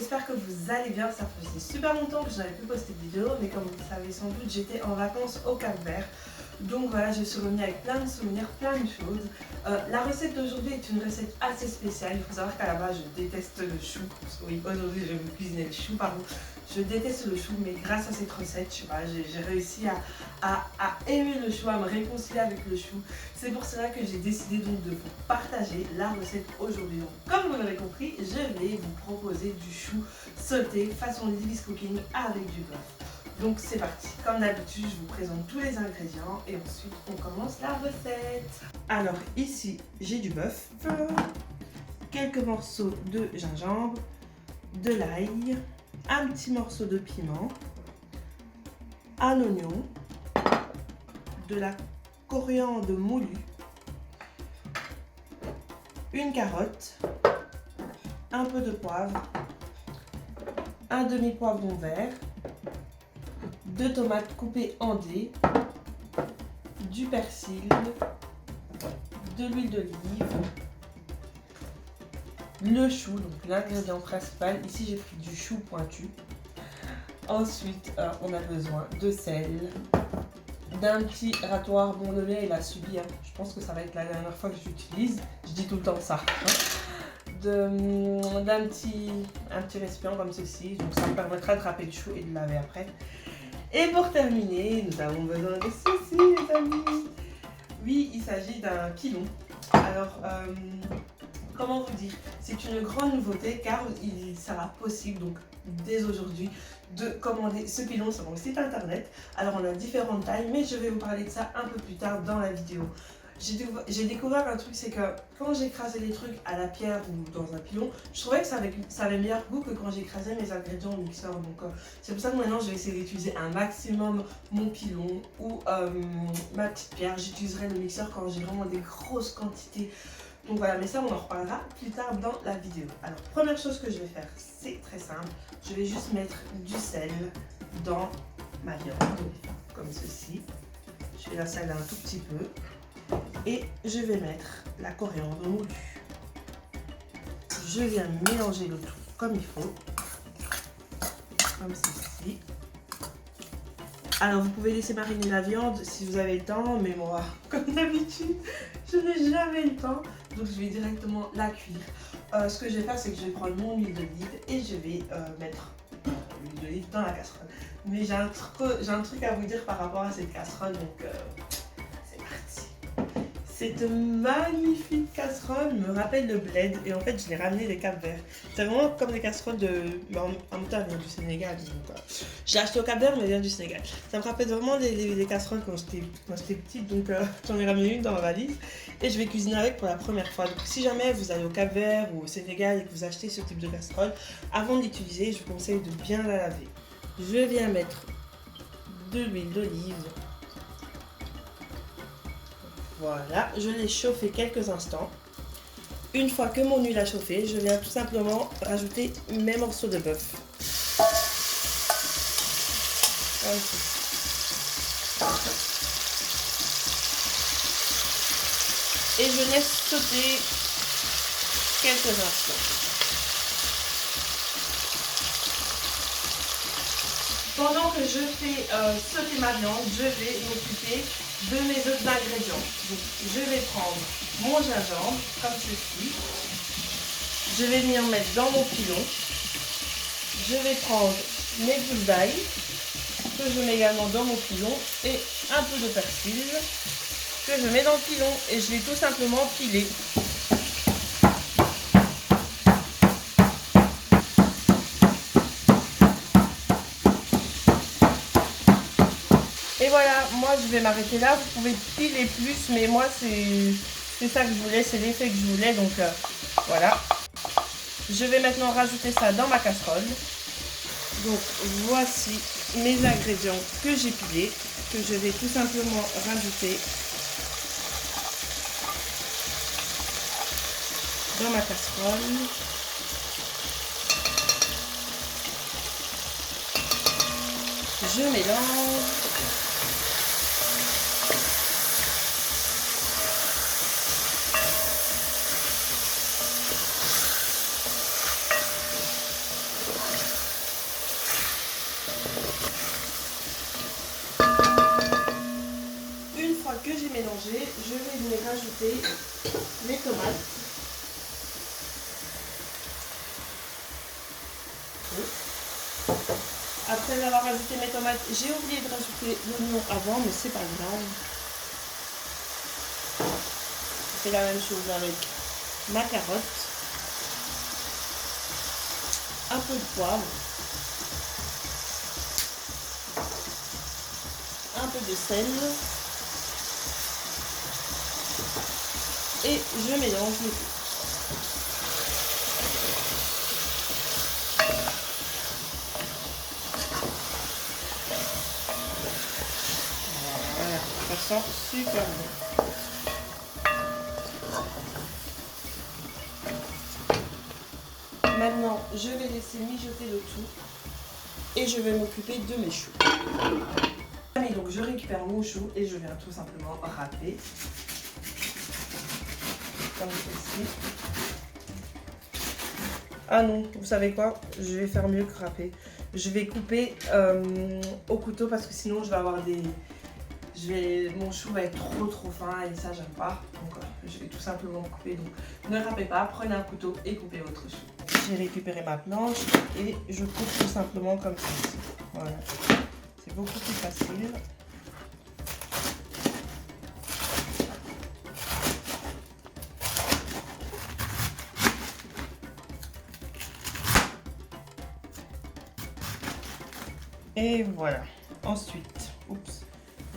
j'espère que vous allez bien. Ça faisait super longtemps que je n'avais plus posté de vidéo, mais comme vous le savez sans doute, j'étais en vacances au Cap-Vert. Donc voilà, je suis revenue avec plein de souvenirs, plein de choses. La recette d'aujourd'hui est une recette assez spéciale. Il faut savoir qu'à la base, je déteste le chou. Oui, aujourd'hui, je vais vous cuisiner le chou, pardon. Je déteste le chou, mais grâce à cette recette, je sais pas, j'ai réussi à aimer le chou, à me réconcilier avec le chou. C'est pour cela que j'ai décidé donc de vous partager la recette aujourd'hui. Donc, comme vous l'avez compris, je vais vous proposer du chou sauté façon Lily's Cooking avec du bœuf. Donc c'est parti, comme d'habitude je vous présente tous les ingrédients et ensuite on commence la recette. Alors ici j'ai du bœuf, quelques morceaux de gingembre, de l'ail, un petit morceau de piment, un oignon, de la coriandre moulue, une carotte, un peu de poivre, un demi-poivron vert, 2 tomates coupées en dés, du persil, de l'huile d'olive, le chou, donc l'ingrédient principal. Ici j'ai pris du chou pointu. Ensuite on a besoin de sel, d'un petit ratoire. Bon, le lait il a subi, je pense que ça va être la dernière fois que j'utilise, je dis tout le temps ça. D'un petit récipient comme ceci, donc ça me permettra de râper le chou et de le laver après. Et pour terminer, nous avons besoin de ceci, les amis. Oui, il s'agit d'un pilon. Alors, comment vous dire, c'est une grande nouveauté car il sera possible, donc dès aujourd'hui, de commander ce pilon sur mon site internet. Alors, on a différentes tailles, mais je vais vous parler de ça un peu plus tard dans la vidéo. J'ai découvert un truc, c'est que quand j'écrasais les trucs à la pierre ou dans un pilon, je trouvais que ça avait meilleur goût que quand j'écrasais mes ingrédients au mixeur. Donc c'est pour ça que maintenant je vais essayer d'utiliser un maximum mon pilon ou ma petite pierre. J'utiliserai le mixeur quand j'ai vraiment des grosses quantités. Donc voilà, mais ça on en reparlera plus tard dans la vidéo. Alors première chose que je vais faire, c'est très simple. Je vais juste mettre du sel dans ma viande, comme ceci. Je vais la saler un tout petit peu. Et je vais mettre la coriandre moulue. Je viens mélanger le tout comme il faut, comme ceci. Alors vous pouvez laisser mariner la viande si vous avez le temps, mais moi, comme d'habitude, je n'ai jamais le temps, donc je vais directement la cuire. Ce que je vais faire, c'est que je vais prendre mon huile d'olive et je vais mettre l'huile d'olive dans la casserole. Mais j'ai un truc à vous dire par rapport à cette casserole, donc cette magnifique casserole me rappelle le bled et en fait je l'ai ramené des Cap-Vert. C'est vraiment comme des casseroles de... En même temps elle vient du Sénégal, donc j'ai acheté au Cap-Vert mais elle vient du Sénégal. Ça me rappelle vraiment des casseroles quand j'étais petite, donc j'en ai ramené une dans ma valise et je vais cuisiner avec pour la première fois. Donc si jamais vous allez au Cap-Vert ou au Sénégal et que vous achetez ce type de casserole, avant de l'utiliser je vous conseille de bien la laver. Je viens mettre de l'huile d'olive. Voilà, je l'ai chauffé quelques instants. Une fois que mon huile a chauffé, je viens tout simplement rajouter mes morceaux de bœuf. Et je laisse sauter quelques instants. Pendant que je fais sauter ma viande, je vais m'occuper de mes autres ingrédients. Donc, je vais prendre mon gingembre, comme ceci. Je vais venir mettre dans mon pilon. Je vais prendre mes gousses d'ail, que je mets également dans mon pilon, et un peu de persil, que je mets dans le pilon. Et je vais tout simplement piler. Et voilà, moi je vais m'arrêter là, vous pouvez piler plus, mais moi c'est ça que je voulais, c'est l'effet que je voulais, donc voilà. Je vais maintenant rajouter ça dans ma casserole. Donc voici mes ingrédients que j'ai pilés, que je vais tout simplement rajouter dans ma casserole. Je mélange. mélanger, je vais venir rajouter mes tomates. Après avoir ajouté mes tomates, j'ai oublié de rajouter l'oignon avant, mais c'est pas grave. Je fais la même chose avec ma carotte, un peu de poivre, un peu de sel et je mélange le tout. Voilà, ça sent super bon. Maintenant, je vais laisser mijoter le tout et je vais m'occuper de mes choux. Allez, donc je récupère mon chou et je viens tout simplement râper. Comme ceci. Ah non, vous savez quoi? Je vais faire mieux que râper. Je vais couper au couteau parce que sinon je vais avoir des... Mon chou va être trop fin et ça j'aime pas. Donc je vais tout simplement couper. Donc ne râpez pas, prenez un couteau et coupez votre chou. J'ai récupéré ma planche et je coupe tout simplement comme ceci. Voilà. C'est beaucoup plus facile. Et voilà. Ensuite,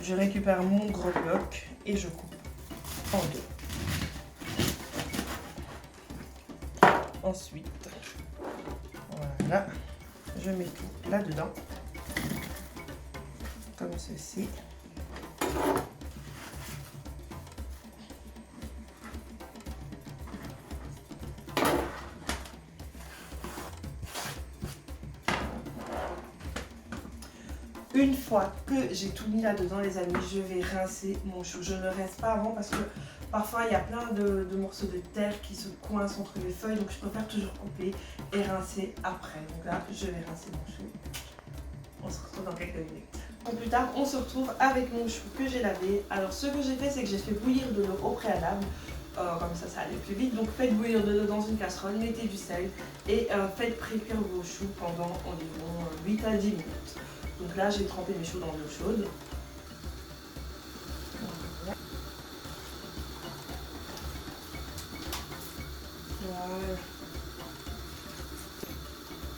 je récupère mon gros bloc et je coupe en deux. Ensuite, voilà, je mets tout là-dedans, comme ceci. Une fois que j'ai tout mis là-dedans, les amis, je vais rincer mon chou. Je ne le rince pas avant parce que parfois il y a plein de morceaux de terre qui se coincent entre les feuilles. Donc je préfère toujours couper et rincer après. Donc là, je vais rincer mon chou. On se retrouve dans quelques minutes. Plus tard, on se retrouve avec mon chou que j'ai lavé. Alors ce que j'ai fait, c'est que j'ai fait bouillir de l'eau au préalable. Comme ça allait plus vite. Donc faites bouillir de l'eau dans une casserole, mettez du sel et faites pré-cuire vos choux pendant environ 8 à 10 minutes. Donc là, j'ai trempé mes choux dans l'eau chaude. Voilà.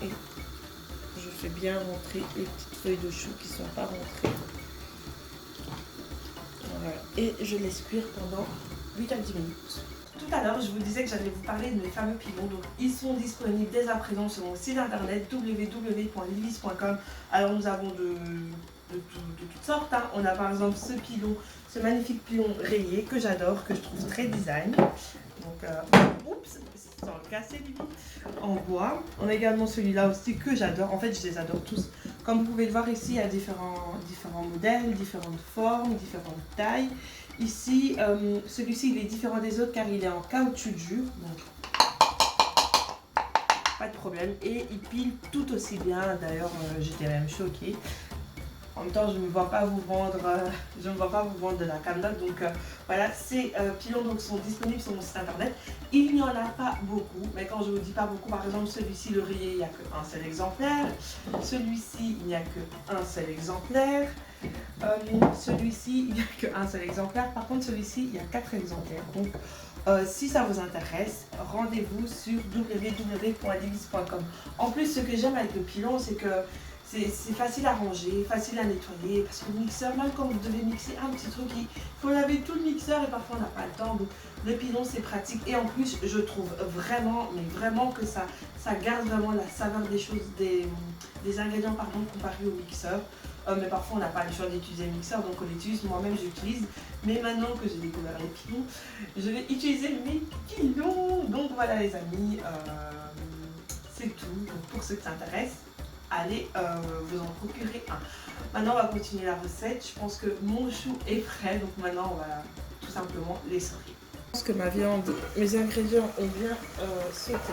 Et je fais bien rentrer les petites feuilles de choux qui ne sont pas rentrées. Voilà. Et je laisse cuire pendant 8 à 10 minutes. Tout à l'heure, je vous disais que j'allais vous parler de mes fameux pilons. Donc, ils sont disponibles dès à présent sur mon site internet www.lilis.com. Alors, nous avons de toutes sortes. Hein. On a par exemple ce pilon, ce magnifique pilon rayé que j'adore, que je trouve très design. Donc, oups, sans le casser du tout. En bois. On a également celui-là aussi que j'adore. En fait, je les adore tous. Comme vous pouvez le voir ici, il y a différents modèles, différentes formes, différentes tailles. Ici, celui-ci il est différent des autres car il est en caoutchouc dur, donc pas de problème. Et il pile tout aussi bien, d'ailleurs j'étais même choquée. En même temps, je ne me vois pas vous vendre, de la camelote. Donc voilà, ces pilons donc, sont disponibles sur mon site internet. Il n'y en a pas beaucoup, mais quand je vous dis pas beaucoup, par exemple celui-ci, le rayé, il n'y a qu'un seul exemplaire. Celui-ci, il n'y a qu'un seul exemplaire. Celui-ci, il n'y a qu'un seul exemplaire. Par contre, celui-ci, il y a 4 exemplaires. Donc, si ça vous intéresse, rendez-vous sur www.lilis.com. En plus, ce que j'aime avec le pilon, c'est que c'est facile à ranger, facile à nettoyer. Parce que le mixeur, même quand vous devez mixer un petit truc, il faut laver tout le mixeur et parfois on n'a pas le temps. Donc, le pilon, c'est pratique. Et en plus, je trouve vraiment, mais vraiment que ça garde vraiment la saveur des choses, des ingrédients, pardon, comparé au mixeur. Mais parfois on n'a pas le choix d'utiliser le mixeur, donc on l'utilise, moi-même j'utilise. Mais maintenant que j'ai découvert les pilons, je vais utiliser mes pilons. Donc voilà les amis, c'est tout. Donc pour ceux qui s'intéressent, allez vous en procurer un. Maintenant on va continuer la recette. Je pense que mon chou est prêt, donc maintenant on va tout simplement l'essorer. Je pense que ma viande, mes ingrédients ont bien sauté.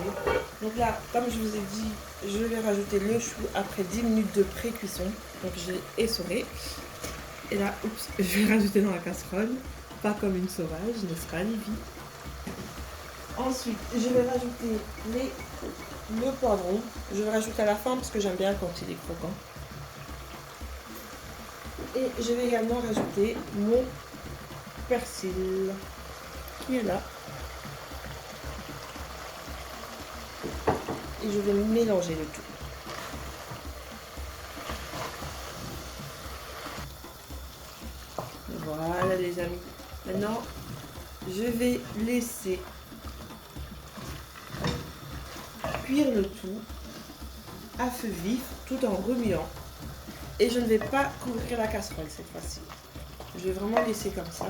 Donc là, comme je vous ai dit, je vais rajouter le chou après 10 minutes de pré-cuisson. Donc j'ai essoré. Et là, oups, je vais rajouter dans la casserole. pas comme une sauvage, n'est-ce pas Livy? Ensuite, je vais rajouter le poivron. Je vais rajouter à la fin parce que j'aime bien quand il est croquant. Et je vais également rajouter mon persil qui est là. Et je vais mélanger le tout. Voilà les amis. Maintenant, je vais laisser cuire le tout à feu vif tout en remuant. Et je ne vais pas couvrir la casserole cette fois-ci. Je vais vraiment laisser comme ça.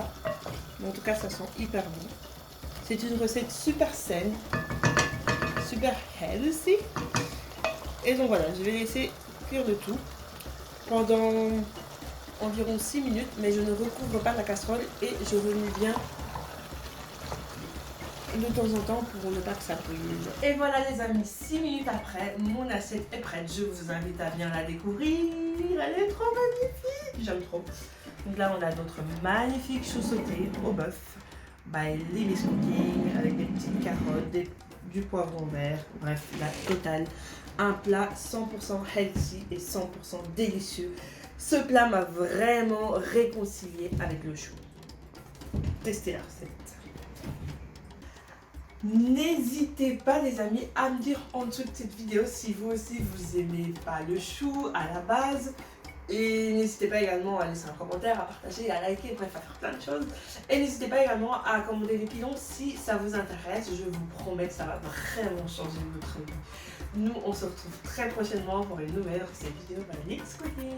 Mais en tout cas, ça sent hyper bon. C'est une recette super saine, super healthy. Et donc voilà, je vais laisser cuire le tout pendant environ 6 minutes, mais je ne recouvre pas la casserole et je remue bien de temps en temps pour ne pas que ça brûle. Et voilà les amis, 6 minutes après, mon assiette est prête. Je vous invite à bien la découvrir. Elle est trop magnifique, j'aime trop. Donc là on a notre magnifique chou sauté au bœuf by Lily's Cooking avec des petites carottes, du poivron vert, bref la totale. Un plat 100% healthy et 100% délicieux. Ce plat m'a vraiment réconcilié avec le chou. Testez la recette. N'hésitez pas les amis à me dire en dessous de cette vidéo si vous aussi vous aimez pas le chou à la base. Et n'hésitez pas également à laisser un commentaire, à partager, à liker, bref à faire plein de choses. Et n'hésitez pas également à commander les pilons si ça vous intéresse. Je vous promets que ça va vraiment changer votre vie. Nous on se retrouve très prochainement pour une nouvelle recette vidéo by Lily's Cooking.